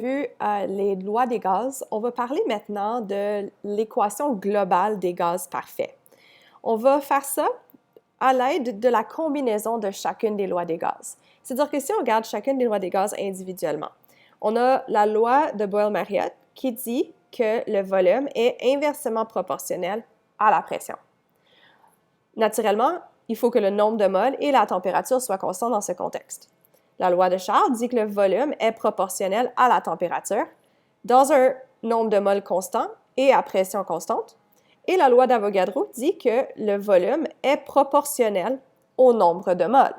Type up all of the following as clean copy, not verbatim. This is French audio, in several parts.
vu les lois des gaz, on va parler maintenant de l'équation globale des gaz parfaits. On va faire ça à l'aide de la combinaison de chacune des lois des gaz. C'est-à-dire que si on regarde chacune des lois des gaz individuellement, on a la loi de Boyle-Mariotte qui dit que le volume est inversement proportionnel à la pression. Naturellement, il faut que le nombre de moles et la température soient constants dans ce contexte. La loi de Charles dit que le volume est proportionnel à la température dans un nombre de moles constant et à pression constante. Et la loi d'Avogadro dit que le volume est proportionnel au nombre de moles.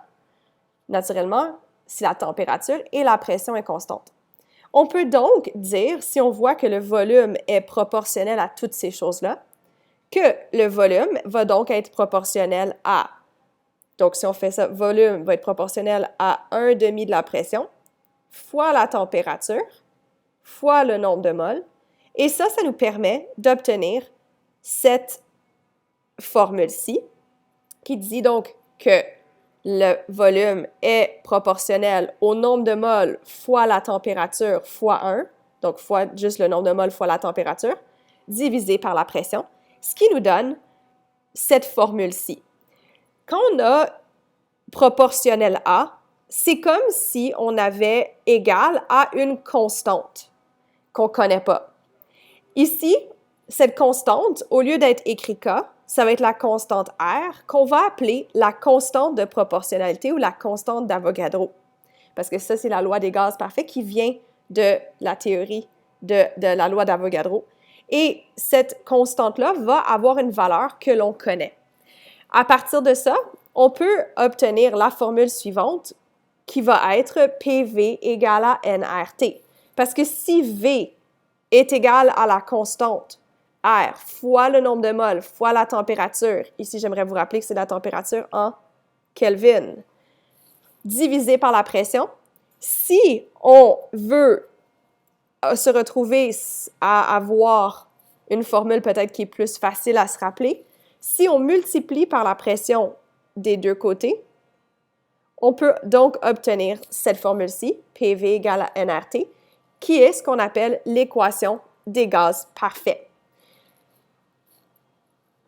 Naturellement, si la température et la pression est constante. On peut donc dire, si on voit que le volume est proportionnel à toutes ces choses-là, que le volume va donc être proportionnel à, donc si on fait ça, volume va être proportionnel à 1/2 de la pression fois la température fois le nombre de moles. Et ça nous permet d'obtenir cette formule-ci qui dit donc que le volume est proportionnel au nombre de moles fois la température fois 1, donc fois juste le nombre de moles fois la température, divisé par la pression, ce qui nous donne cette formule-ci. Quand on a proportionnel à, c'est comme si on avait égal à une constante qu'on ne connaît pas. Ici, cette constante, au lieu d'être écrit K, ça va être la constante R qu'on va appeler la constante de proportionnalité ou la constante d'Avogadro. Parce que ça, c'est la loi des gaz parfaits qui vient de la théorie de la loi d'Avogadro. Et cette constante-là va avoir une valeur que l'on connaît. À partir de ça, on peut obtenir la formule suivante qui va être PV égale à nRT. Parce que si V est égal à la constante R fois le nombre de moles fois la température, ici j'aimerais vous rappeler que c'est la température en Kelvin, divisé par la pression, si on veut se retrouver à avoir une formule peut-être qui est plus facile à se rappeler, si on multiplie par la pression des deux côtés, on peut donc obtenir cette formule-ci, PV égale à nRT, qui est ce qu'on appelle l'équation des gaz parfaits.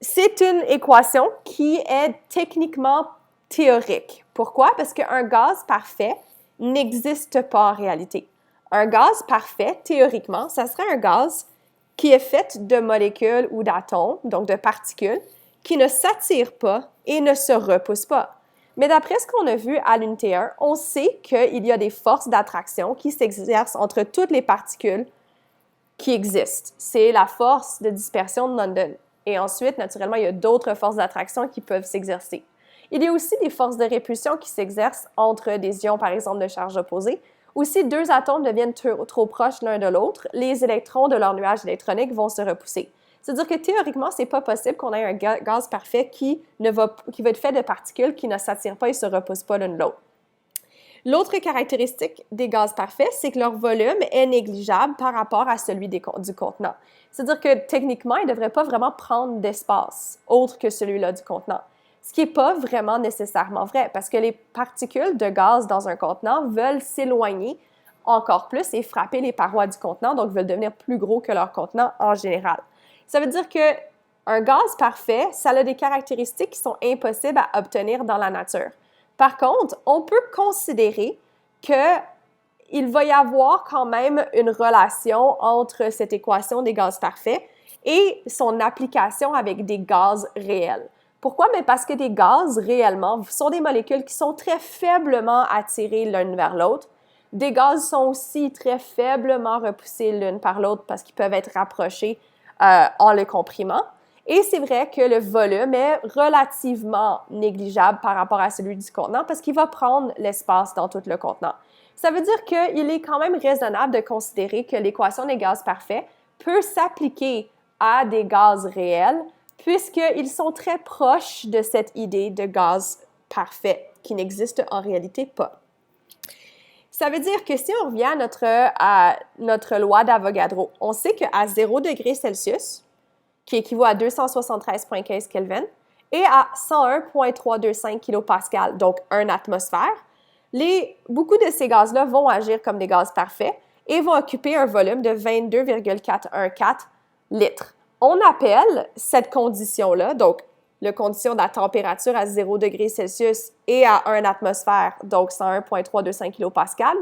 C'est une équation qui est techniquement théorique. Pourquoi? Parce qu'un gaz parfait n'existe pas en réalité. Un gaz parfait, théoriquement, ça serait un gaz qui est fait de molécules ou d'atomes, donc de particules, qui ne s'attirent pas et ne se repoussent pas. Mais d'après ce qu'on a vu à l'unité 1, on sait qu'il y a des forces d'attraction qui s'exercent entre toutes les particules qui existent. C'est la force de dispersion de London. Et ensuite, naturellement, il y a d'autres forces d'attraction qui peuvent s'exercer. Il y a aussi des forces de répulsion qui s'exercent entre des ions, par exemple, de charge opposée. Ou si deux atomes deviennent trop proches l'un de l'autre, les électrons de leur nuage électronique vont se repousser. C'est-à-dire que théoriquement, ce n'est pas possible qu'on ait un gaz parfait qui va être fait de particules qui ne s'attirent pas et ne se repoussent pas l'un de l'autre. L'autre caractéristique des gaz parfaits, c'est que leur volume est négligeable par rapport à celui du contenant. C'est-à-dire que techniquement, ils ne devraient pas vraiment prendre d'espace autre que celui-là du contenant. Ce qui n'est pas vraiment nécessairement vrai, parce que les particules de gaz dans un contenant veulent s'éloigner encore plus et frapper les parois du contenant, donc veulent devenir plus gros que leur contenant en général. Ça veut dire qu'un gaz parfait, ça a des caractéristiques qui sont impossibles à obtenir dans la nature. Par contre, on peut considérer qu'il va y avoir quand même une relation entre cette équation des gaz parfaits et son application avec des gaz réels. Pourquoi? Mais parce que des gaz, réellement, sont des molécules qui sont très faiblement attirées l'une vers l'autre. Des gaz sont aussi très faiblement repoussés l'une par l'autre parce qu'ils peuvent être rapprochés en les comprimant. Et c'est vrai que le volume est relativement négligeable par rapport à celui du contenant parce qu'il va prendre l'espace dans tout le contenant. Ça veut dire qu'il est quand même raisonnable de considérer que l'équation des gaz parfaits peut s'appliquer à des gaz réels puisqu'ils sont très proches de cette idée de gaz parfait qui n'existe en réalité pas. Ça veut dire que si on revient à notre loi d'Avogadro, on sait qu'à 0 degré Celsius, qui équivaut à 273,15 Kelvin, et à 101,325 kPa, donc 1 atmosphère, beaucoup de ces gaz-là vont agir comme des gaz parfaits et va occuper un volume de 22,414 litres. On appelle cette condition-là, donc la condition de la température à 0 degrés Celsius et à 1 atmosphère, donc 101,325 kPa,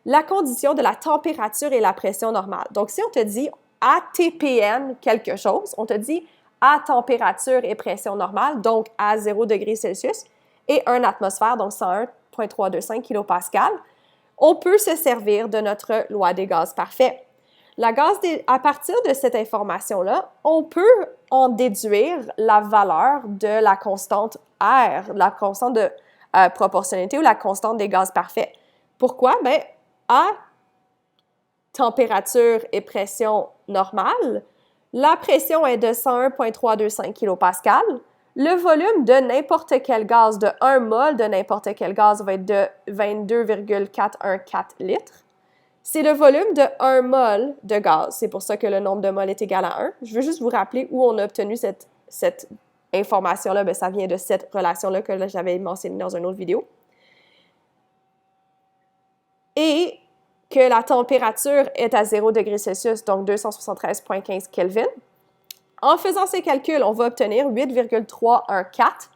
la condition de la température et la pression normale. Donc, si on te dit à TPM quelque chose, on te dit à température et pression normale, donc à 0 degrés Celsius, et 1 atmosphère, donc 101,325 kPa, on peut se servir de notre loi des gaz parfaits. À partir de cette information-là, on peut en déduire la valeur de la constante R, la constante de proportionnalité ou la constante des gaz parfaits. Pourquoi? Bien, à température et pression normale, la pression est de 101,325 kPa. Le volume de n'importe quel gaz, de 1 mol de n'importe quel gaz, va être de 22,414 litres. C'est le volume de 1 mol de gaz. C'est pour ça que le nombre de mols est égal à 1. Je veux juste vous rappeler où on a obtenu cette information-là. Bien, ça vient de cette relation-là que j'avais mentionnée dans une autre vidéo. Et que la température est à 0 degrés Celsius, donc 273,15 Kelvin. En faisant ces calculs, on va obtenir 8,314.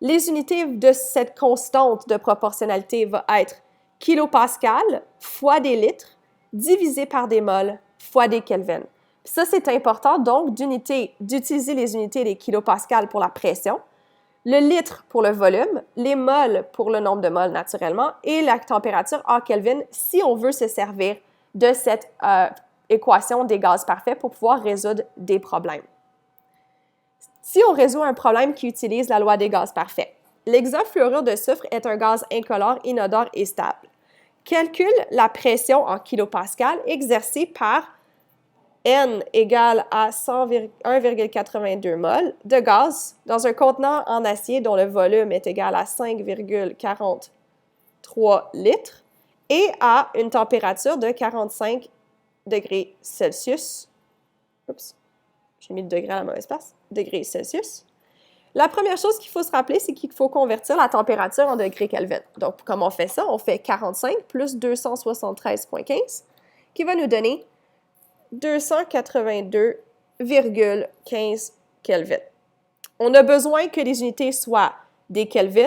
Les unités de cette constante de proportionnalité vont être kilopascal fois des litres divisé par des mols fois des Kelvin. Ça, c'est important, donc, d'utiliser les unités des kilopascal pour la pression, le litre pour le volume, les mols pour le nombre de mols naturellement, et la température en Kelvin si on veut se servir de cette équation des gaz parfaits pour pouvoir résoudre des problèmes. Si on résout un problème qui utilise la loi des gaz parfaits, l'hexafluorure de soufre est un gaz incolore, inodore et stable. Calcule la pression en kilopascal exercée par N égale à 1,82 mol de gaz dans un contenant en acier dont le volume est égal à 5,43 litres et à une température de 45 degrés Celsius. Oups, j'ai mis le degré à la mauvaise place. Degrés Celsius. La première chose qu'il faut se rappeler, c'est qu'il faut convertir la température en degrés Kelvin. Donc, comment on fait ça? On fait 45 plus 273,15 qui va nous donner 282,15 Kelvin. On a besoin que les unités soient des Kelvin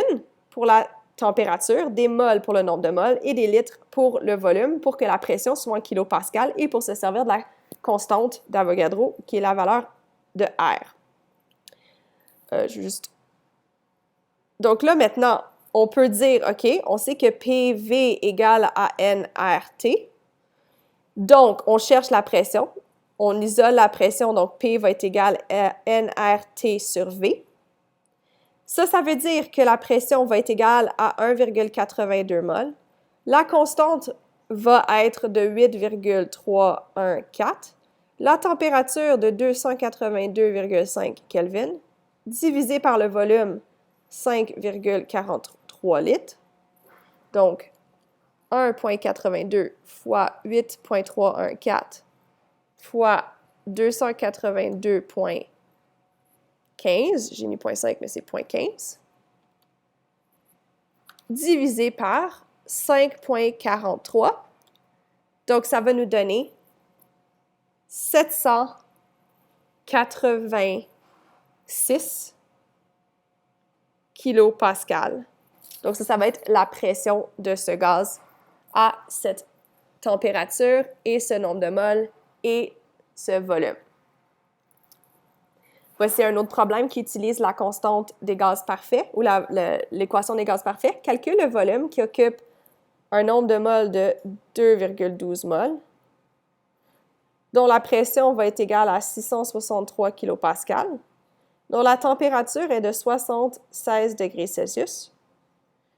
pour la température, des mols pour le nombre de mols et des litres pour le volume pour que la pression soit en kilopascal et pour se servir de la constante d'Avogadro qui est la valeur de R. Donc là, maintenant, on peut dire, OK, on sait que PV égale à nRT. Donc, on cherche la pression. On isole la pression, donc P va être égal à nRT sur V. Ça veut dire que la pression va être égale à 1,82 mol. La constante va être de 8,314. La température de 282,5 Kelvin, divisé par le volume 5,43 litres. Donc, 1,82 fois 8,314 fois 282,15, j'ai mis 0,5, mais c'est 0,15, divisé par 5,43. Donc, ça va nous donner 786 kilopascal. Donc, ça va être la pression de ce gaz à cette température et ce nombre de mols et ce volume. Voici un autre problème qui utilise la constante des gaz parfaits ou l'équation des gaz parfaits. Calcule le volume qui occupe un nombre de mols de 2,12 mols, dont la pression va être égale à 663 kPa, dont la température est de 76 degrés Celsius.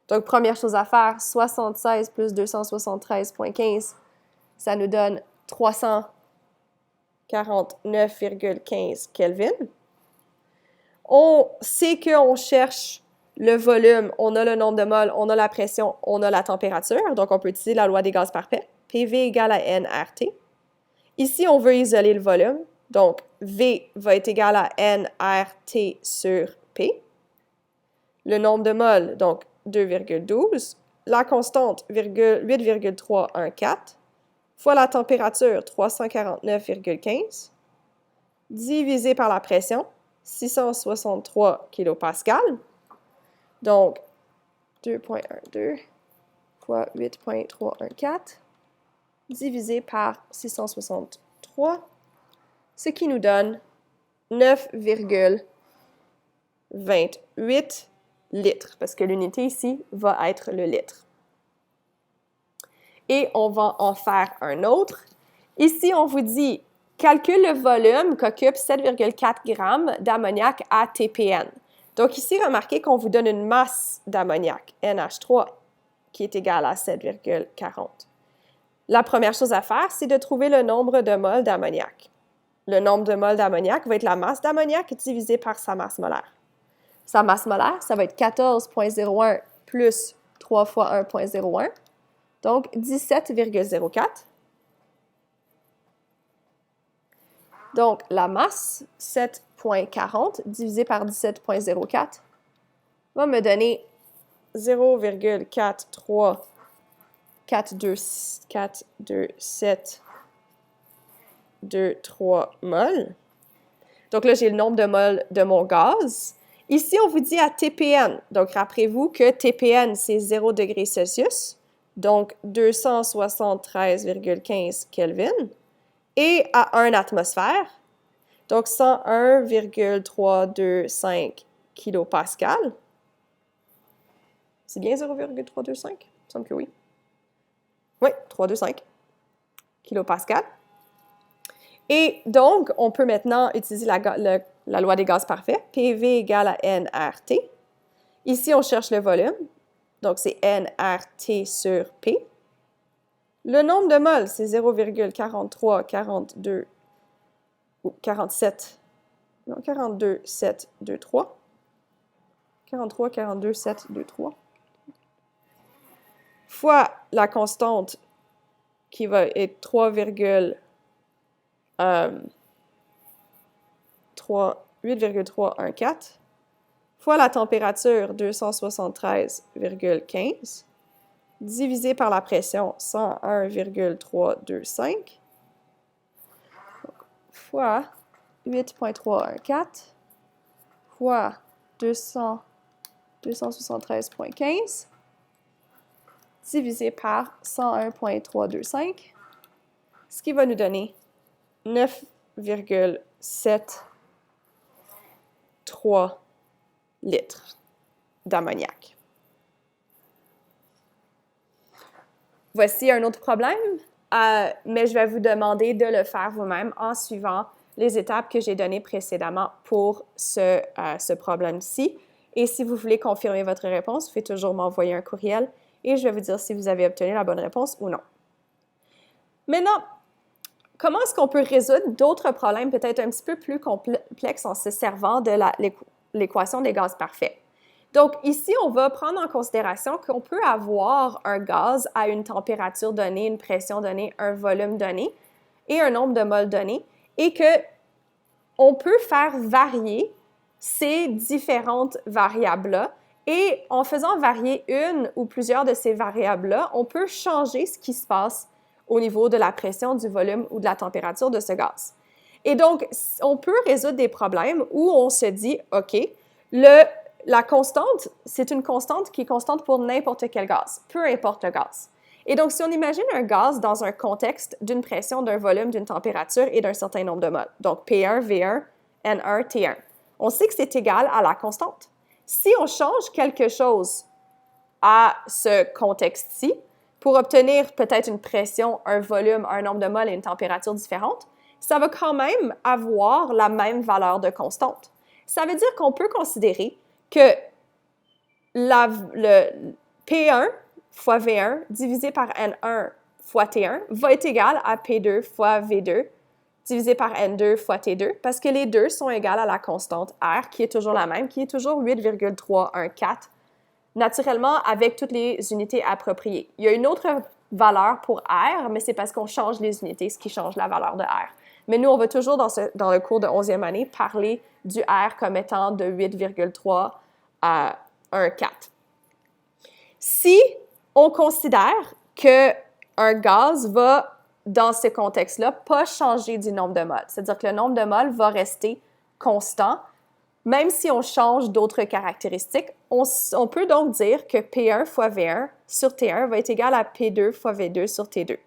Donc, première chose à faire, 76 plus 273,15, ça nous donne 349,15 Kelvin. On sait qu'on cherche le volume, on a le nombre de mols, on a la pression, on a la température. Donc, on peut utiliser la loi des gaz parfaits. PV égale à nRT. Ici, on veut isoler le volume. Donc, V va être égal à nRT sur P. Le nombre de mols, donc 2,12. La constante, 8,314 fois la température, 349,15, divisé par la pression, 663 kPa. Donc, 2,12 fois 8,314 divisé par 663, ce qui nous donne 9,28 litres, parce que l'unité ici va être le litre. Et on va en faire un autre. Ici, on vous dit, calcule le volume qu'occupe 7,4 g d'ammoniac à TPN. Donc ici, remarquez qu'on vous donne une masse d'ammoniac, NH3, qui est égale à 7,40. La première chose à faire, c'est de trouver le nombre de moles d'ammoniac. Le nombre de moles d'ammoniac va être la masse d'ammoniac divisée par sa masse molaire. Sa masse molaire, ça va être 14,01 plus 3 fois 1,01, donc 17,04. Donc, la masse, 7,40 divisé par 17,04, va me donner 0,4342723 moles. Donc là, j'ai le nombre de moles de mon gaz. Ici, on vous dit à TPN. Donc, rappelez-vous que TPN, c'est 0 degrés Celsius, donc 273,15 Kelvin, et à 1 atmosphère, donc 101,325 kPa. C'est bien 0,325? Il me semble que oui. Oui, 325 kPa. Et donc, on peut maintenant utiliser la loi des gaz parfaits, PV égale à nRT. Ici, on cherche le volume, donc c'est nRT sur P. Le nombre de moles, c'est 0,4342 ou 47, non, 42723. 43, 42, 7, 2, 3. Fois la constante qui va être 8,314 fois la température 273,15 divisé par la pression 101,325 fois 8,314 fois 273,15 divisé par 101,325, ce qui va nous donner 9,73 litres d'ammoniac. Voici un autre problème, mais je vais vous demander de le faire vous-même en suivant les étapes que j'ai données précédemment pour ce problème-ci. Et si vous voulez confirmer votre réponse, vous pouvez toujours m'envoyer un courriel et je vais vous dire si vous avez obtenu la bonne réponse ou non. Maintenant, comment est-ce qu'on peut résoudre d'autres problèmes peut-être un petit peu plus complexes en se servant de l'équation des gaz parfaits? Donc ici, on va prendre en considération qu'on peut avoir un gaz à une température donnée, une pression donnée, un volume donné et un nombre de moles donné, et qu'on peut faire varier ces différentes variables-là. Et en faisant varier une ou plusieurs de ces variables-là, on peut changer ce qui se passe au niveau de la pression, du volume ou de la température de ce gaz. Et donc, on peut résoudre des problèmes où on se dit, OK, la constante, c'est une constante qui est constante pour n'importe quel gaz, peu importe le gaz. Et donc, si on imagine un gaz dans un contexte d'une pression, d'un volume, d'une température et d'un certain nombre de moles, donc P1, V1, N1, T1, on sait que c'est égal à la constante. Si on change quelque chose à ce contexte-ci, pour obtenir peut-être une pression, un volume, un nombre de moles et une température différente, ça va quand même avoir la même valeur de constante. Ça veut dire qu'on peut considérer que le P1 fois V1 divisé par N1 fois T1 va être égal à P2 fois V2 divisé par N2 fois T2, parce que les deux sont égales à la constante R, qui est toujours la même, qui est toujours 8,314, naturellement avec toutes les unités appropriées. Il y a une autre valeur pour R, mais c'est parce qu'on change les unités, ce qui change la valeur de R. Mais nous, on va toujours, dans le cours de 11e année, parler du R comme étant de 8,3 à 1,4. Si on considère qu'un gaz va dans ce contexte-là, pas changer du nombre de moles. C'est-à-dire que le nombre de moles va rester constant, même si on change d'autres caractéristiques. On peut donc dire que P1 fois V1 sur T1 va être égal à P2 fois V2 sur T2.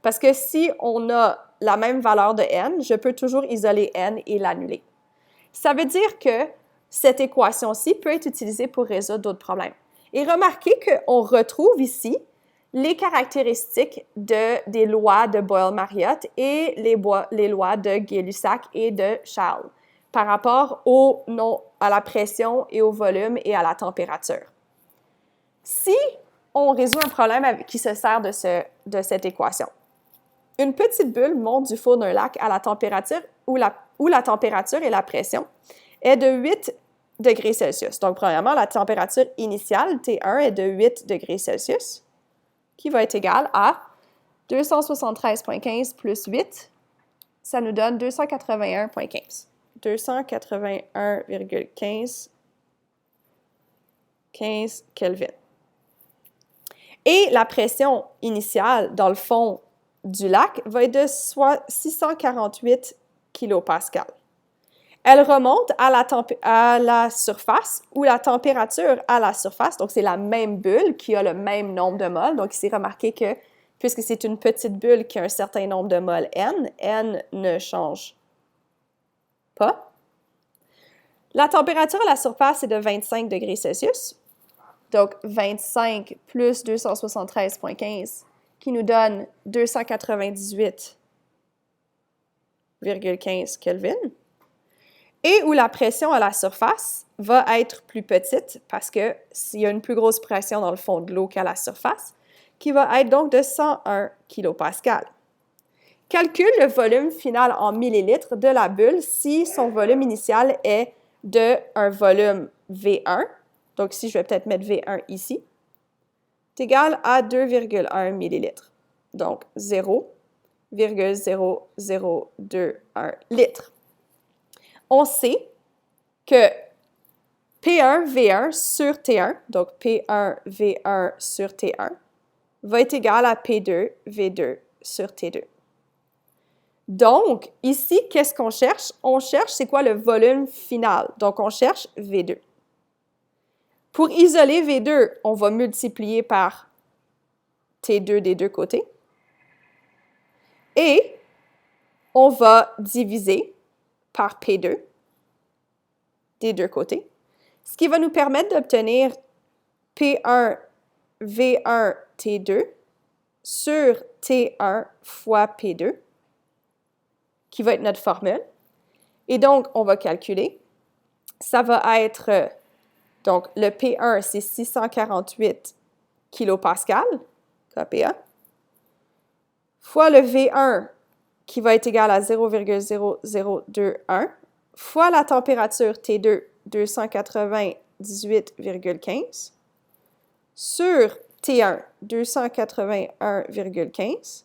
Parce que si on a la même valeur de N, je peux toujours isoler N et l'annuler. Ça veut dire que cette équation-ci peut être utilisée pour résoudre d'autres problèmes. Et remarquez qu'on retrouve ici les caractéristiques des lois de Boyle-Mariotte et les lois de Gay-Lussac et de Charles par rapport à la pression et au volume et à la température. Si on résout un problème qui se sert de cette équation, une petite bulle monte du fond d'un lac à la température où la température et la pression est de 8 degrés Celsius. Donc, premièrement, la température initiale, T1, est de 8 degrés Celsius, qui va être égale à 273,15 plus 8, ça nous donne 281,15. 281,15 Kelvin. Et la pression initiale dans le fond du lac va être de 648 kPa. Elle remonte à la surface où la température à la surface, donc c'est la même bulle qui a le même nombre de moles. Donc ici, remarquez que puisque c'est une petite bulle qui a un certain nombre de moles N ne change pas. La température à la surface est de 25 degrés Celsius. Donc 25 plus 273,15 qui nous donne 298,15 Kelvin. Et où la pression à la surface va être plus petite parce qu'il y a une plus grosse pression dans le fond de l'eau qu'à la surface, qui va être donc de 101 kPa. Calcule le volume final en millilitres de la bulle si son volume initial est un volume V1. Donc ici, je vais peut-être mettre V1 ici. C'est égal à 2,1 millilitres. Donc 0,0021 litres. On sait que P1 V1 sur T1, donc P1 V1 sur T1, va être égal à P2 V2 sur T2. Donc, ici, qu'est-ce qu'on cherche? On cherche c'est quoi le volume final. Donc, on cherche V2. Pour isoler V2, on va multiplier par T2 des deux côtés. Et on va diviser par P2 des deux côtés, ce qui va nous permettre d'obtenir P1 V1 T2 sur T1 fois P2, qui va être notre formule. Et donc, on va calculer. Ça va être, donc le P1, c'est 648 kPa, KPa, fois le V1, qui va être égal à 0,0021, fois la température T2, 298,15, sur T1, 281,15,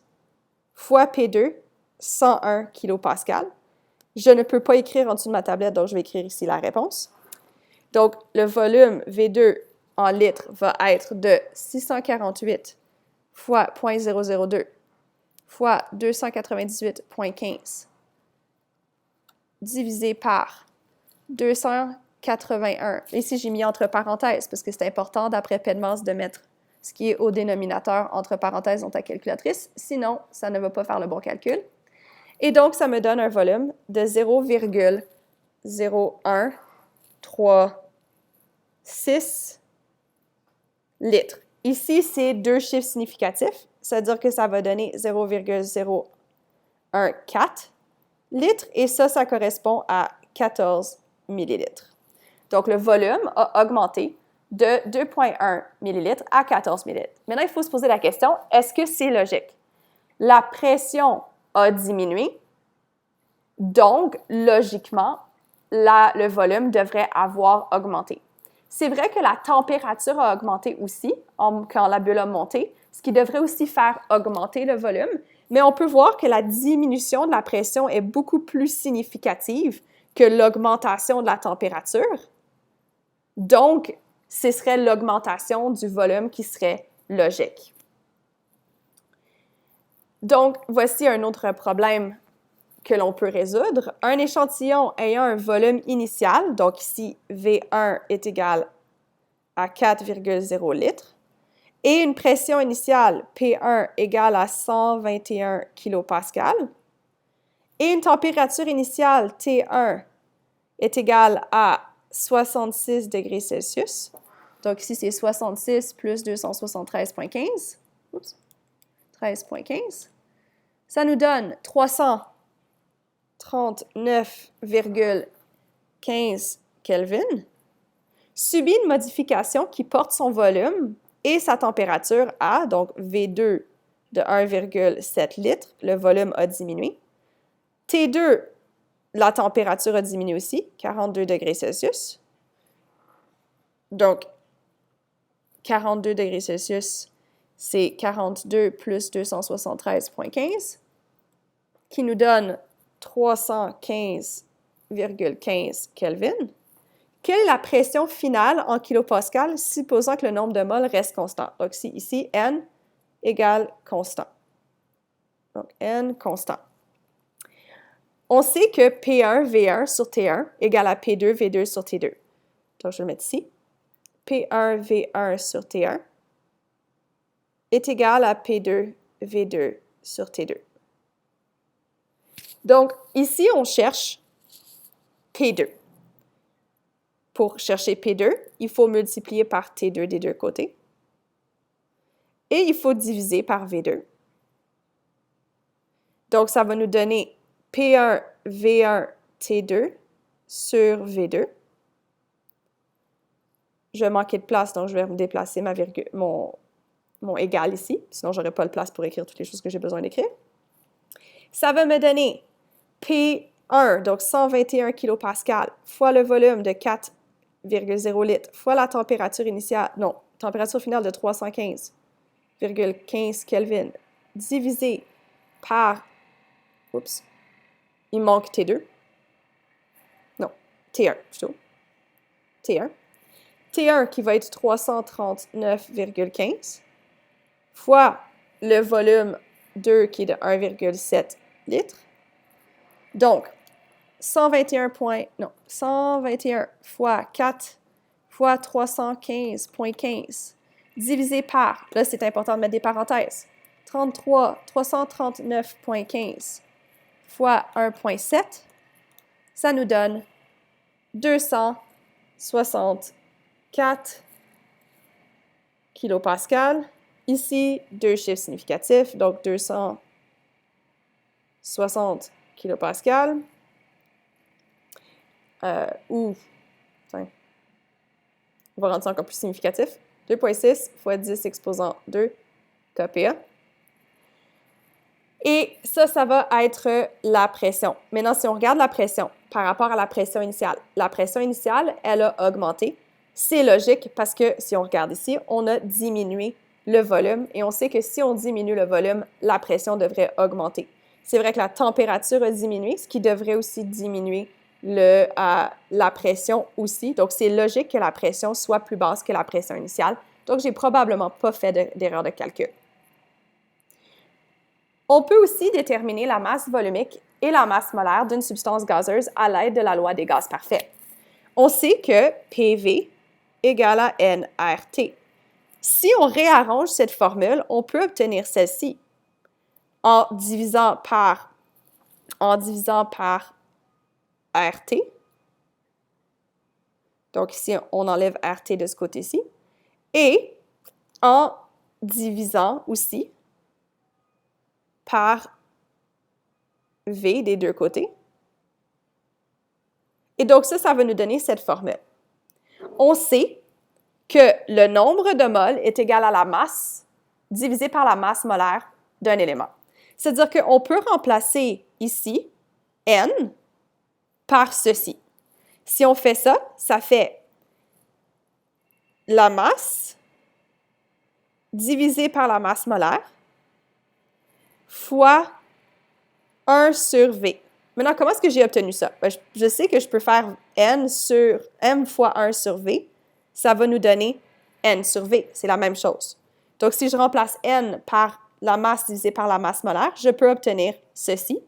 fois P2, 101 kPa. Je ne peux pas écrire en dessous de ma tablette, donc je vais écrire ici la réponse. Donc, le volume V2 en litres va être de 648 fois 0,002 fois 298,15 divisé par 281. Ici, j'ai mis entre parenthèses parce que c'est important d'après Pedmans de mettre ce qui est au dénominateur entre parenthèses dans ta calculatrice. Sinon, ça ne va pas faire le bon calcul. Et donc, ça me donne un volume de 0,0136 litres. Ici, c'est deux chiffres significatifs. Ça veut dire que ça va donner 0,014 litres. Et ça correspond à 14 millilitres. Donc, le volume a augmenté de 2,1 millilitres à 14 millilitres. Maintenant, il faut se poser la question, est-ce que c'est logique? La pression a diminué, donc, logiquement, le volume devrait avoir augmenté. C'est vrai que la température a augmenté aussi quand la bulle a monté, ce qui devrait aussi faire augmenter le volume, mais on peut voir que la diminution de la pression est beaucoup plus significative que l'augmentation de la température. Donc, ce serait l'augmentation du volume qui serait logique. Donc, voici un autre problème que l'on peut résoudre. Un échantillon ayant un volume initial, donc ici V1 est égal à 4,0 litres, et une pression initiale P1 égale à 121 kPa, et une température initiale T1 est égale à 66 degrés Celsius. Donc ici, c'est 66 plus 273,15. Oups. 13,15. Ça nous donne 339,15 Kelvin. Subit une modification qui porte son volume et sa température à, donc V2 de 1,7 litres, le volume a diminué. T2, la température a diminué aussi, 42 degrés Celsius. Donc, 42 degrés Celsius, c'est 42 plus 273,15, qui nous donne 315,15 Kelvin. Quelle est la pression finale en kilopascal, supposant que le nombre de moles reste constant? Donc, ici, N égale constant. Donc, N constant. On sait que P1, V1 sur T1 égale à P2, V2 sur T2. Donc, je vais le mettre ici. P1, V1 sur T1 est égal à P2, V2 sur T2. Donc, ici, on cherche P2. Pour chercher P2, il faut multiplier par T2 des deux côtés. Et il faut diviser par V2. Donc, ça va nous donner P1, V1, T2 sur V2. Je vais manquer de place, donc je vais déplacer ma virgule, mon égal ici. Sinon, je n'aurai pas de place pour écrire toutes les choses que j'ai besoin d'écrire. Ça va me donner P1, donc 121 kPa, fois le volume de 4,0 litres, fois la température initiale, non, température finale de 315,15 Kelvin, divisé par, oups, il manque T2. Non, T1 plutôt. T1. T1 qui va être 339,15 fois le volume 2 qui est de 1,7 litres. Donc, 121 fois 4 fois 315,15 divisé par, là c'est important de mettre des parenthèses, 339,15 fois 1,7, ça nous donne 264 kilopascales. Ici, deux chiffres significatifs, donc 260 kilopascales. On va rendre ça encore plus significatif. 2,6 fois 10 exposant 2 kPa. Et ça va être la pression. Maintenant, si on regarde la pression par rapport à la pression initiale, elle a augmenté. C'est logique parce que si on regarde ici, on a diminué le volume et on sait que si on diminue le volume, la pression devrait augmenter. C'est vrai que la température a diminué, ce qui devrait aussi diminuer la pression aussi. Donc, c'est logique que la pression soit plus basse que la pression initiale. Donc, j'ai probablement pas fait d'erreur de calcul. On peut aussi déterminer la masse volumique et la masse molaire d'une substance gazeuse à l'aide de la loi des gaz parfaits. On sait que PV égale à nRT. Si on réarrange cette formule, on peut obtenir celle-ci en divisant par RT. Donc ici, on enlève RT de ce côté-ci. Et en divisant aussi par V des deux côtés. Et donc ça va nous donner cette formule. On sait que le nombre de moles est égal à la masse divisé par la masse molaire d'un élément. C'est-à-dire qu'on peut remplacer ici N par ceci. Si on fait ça, ça fait la masse divisé par la masse molaire fois 1 sur V. Maintenant, comment est-ce que j'ai obtenu ça? Ben, je sais que je peux faire N sur M fois 1 sur V. Ça va nous donner N sur V. C'est la même chose. Donc, si je remplace N par la masse divisée par la masse molaire, je peux obtenir ceci.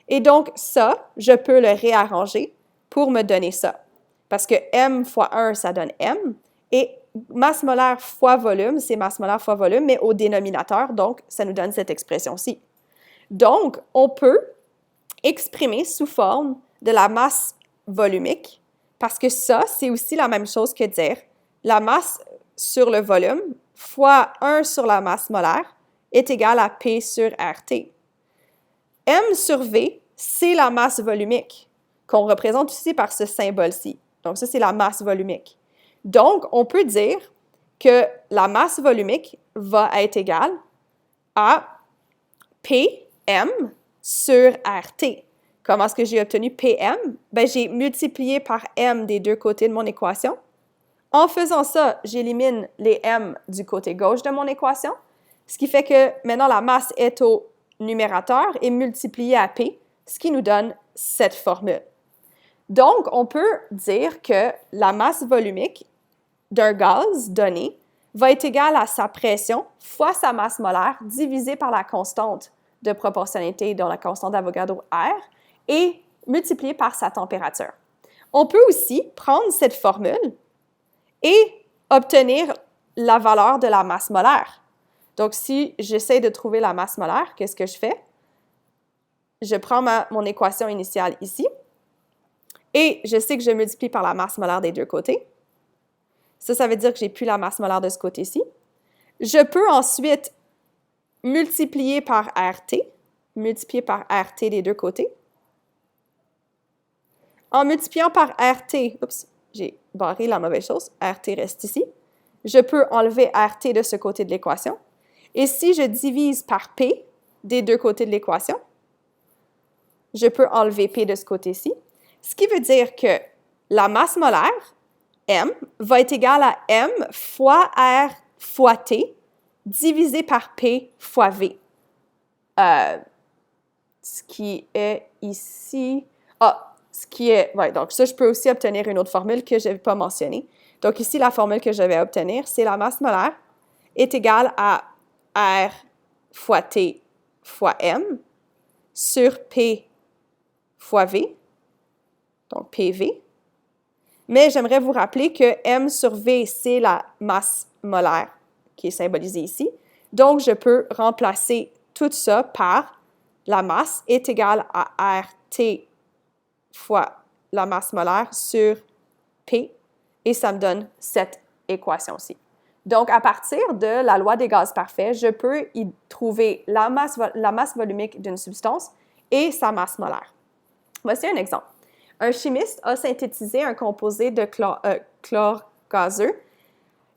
Et donc, ça, je peux le réarranger pour me donner ça. Parce que M fois 1, ça donne M. Et masse molaire fois volume, c'est masse molaire fois volume, mais au dénominateur, donc, ça nous donne cette expression-ci. Donc, on peut exprimer sous forme de la masse volumique, parce que ça, c'est aussi la même chose que dire la masse sur le volume fois 1 sur la masse molaire est égal à P sur RT. M sur V, c'est la masse volumique, qu'on représente ici par ce symbole-ci. Donc, ça, c'est la masse volumique. Donc, on peut dire que la masse volumique va être égale à PM sur RT. Comment est-ce que j'ai obtenu PM? Bien, j'ai multiplié par M des deux côtés de mon équation. En faisant ça, j'élimine les M du côté gauche de mon équation, ce qui fait que maintenant la masse est au numérateur et multipliée à P, ce qui nous donne cette formule. Donc, on peut dire que la masse volumique d'un gaz donné va être égale à sa pression fois sa masse molaire divisée par la constante de proportionnalité, dont la constante d'Avogadro R, et multipliée par sa température. On peut aussi prendre cette formule et obtenir la valeur de la masse molaire. Donc, si j'essaie de trouver la masse molaire, qu'est-ce que je fais? Je prends mon équation initiale ici, et je sais que je multiplie par la masse molaire des deux côtés. Ça veut dire que j'ai plus la masse molaire de ce côté-ci. Je peux ensuite multiplier par RT des deux côtés. En multipliant par RT, oups, j'ai barré la mauvaise chose, RT reste ici. Je peux enlever RT de ce côté de l'équation. Et si je divise par P des deux côtés de l'équation, je peux enlever P de ce côté-ci. Ce qui veut dire que la masse molaire, M, va être égale à M fois R fois T divisé par P fois V. Ce qui est ici... donc ça, je peux aussi obtenir une autre formule que je n'avais pas mentionnée. Donc ici, la formule que je vais obtenir, c'est la masse molaire est égale à R fois T fois M sur P fois V, donc PV. Mais j'aimerais vous rappeler que M sur V, c'est la masse molaire qui est symbolisée ici. Donc, je peux remplacer tout ça par la masse est égale à RT fois la masse molaire sur P, et ça me donne cette équation-ci. Donc, à partir de la loi des gaz parfaits, je peux y trouver la masse volumique d'une substance et sa masse molaire. Voici un exemple. Un chimiste a synthétisé un composé de chlore gazeux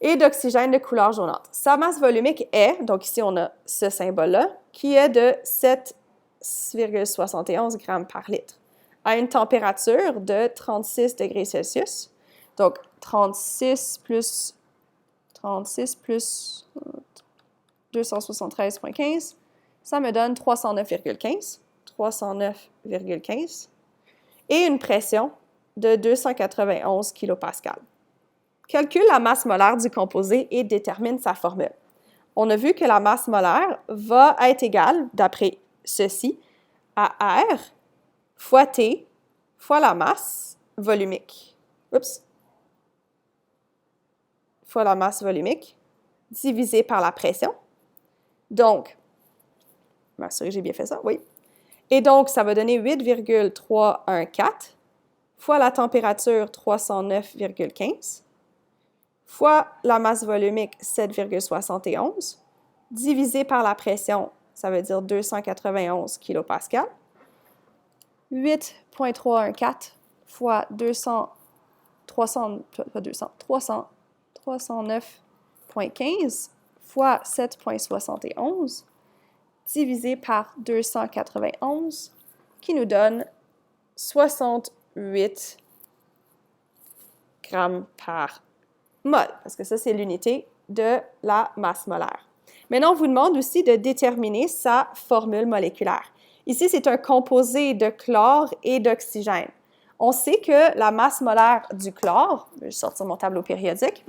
et d'oxygène de couleur jaunâtre. Sa masse volumique est, donc ici on a ce symbole-là, qui est de 7,71 g par litre, à une température de 36 degrés Celsius. Donc 36 plus 273,15, ça me donne 309,15. 309,15. Et une pression de 291 kPa. Calcule la masse molaire du composé et détermine sa formule. On a vu que la masse molaire va être égale, d'après ceci, à R fois T fois la masse volumique. Fois la masse volumique divisée par la pression. Donc, je m'assurer que j'ai bien fait ça, oui. Et donc, ça va donner 8,314 fois la température 309,15 fois la masse volumique 7,71 divisé par la pression, ça veut dire 291 kPa. 8,314 fois 309,15 fois 7,71 divisé par 291, qui nous donne 68 grammes par mol, parce que ça, c'est l'unité de la masse molaire. Maintenant, on vous demande aussi de déterminer sa formule moléculaire. Ici, c'est un composé de chlore et d'oxygène. On sait que la masse molaire du chlore, je vais sortir mon tableau périodique,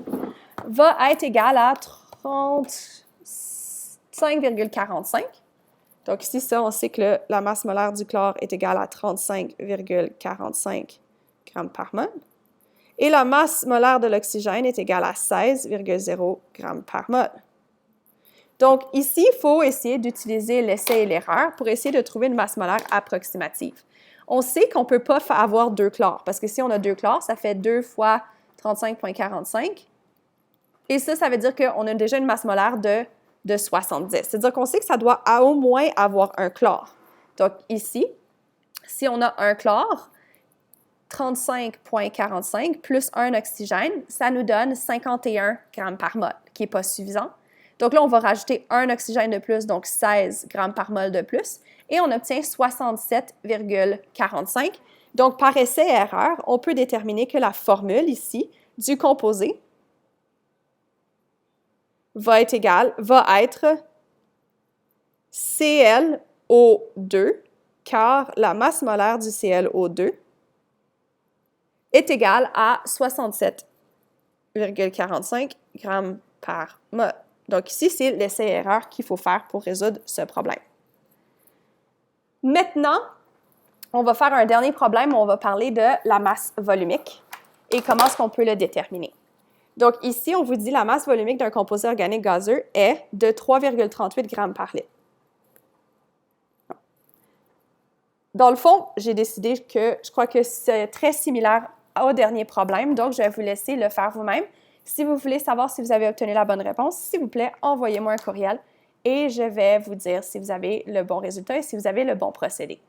va être égale à 30 5,45. Donc ici, ça, on sait que la masse molaire du chlore est égale à 35,45 grammes par mol. Et la masse molaire de l'oxygène est égale à 16,0 grammes par mol. Donc ici, il faut essayer d'utiliser l'essai et l'erreur pour essayer de trouver une masse molaire approximative. On sait qu'on ne peut pas avoir 2 chlores, parce que si on a 2 chlores, ça fait 2 fois 35,45. Et ça veut dire qu'on a déjà une masse molaire de 70. C'est-à-dire qu'on sait que ça doit au moins avoir un chlore. Donc ici, si on a un chlore, 35,45 plus un oxygène, ça nous donne 51 grammes par mol, qui n'est pas suffisant. Donc là, on va rajouter un oxygène de plus, donc 16 grammes par mol de plus, et on obtient 67,45. Donc, par essai-erreur, on peut déterminer que la formule ici du composé va être ClO2, car la masse molaire du ClO2 est égale à 67,45 grammes par mol. Donc ici, c'est l'essai-erreur qu'il faut faire pour résoudre ce problème. Maintenant, on va faire un dernier problème où on va parler de la masse volumique et comment est-ce qu'on peut le déterminer. Donc ici, on vous dit la masse volumique d'un composé organique gazeux est de 3,38 grammes par litre. Dans le fond, j'ai décidé que je crois que c'est très similaire au dernier problème, donc je vais vous laisser le faire vous-même. Si vous voulez savoir si vous avez obtenu la bonne réponse, s'il vous plaît, envoyez-moi un courriel et je vais vous dire si vous avez le bon résultat et si vous avez le bon procédé.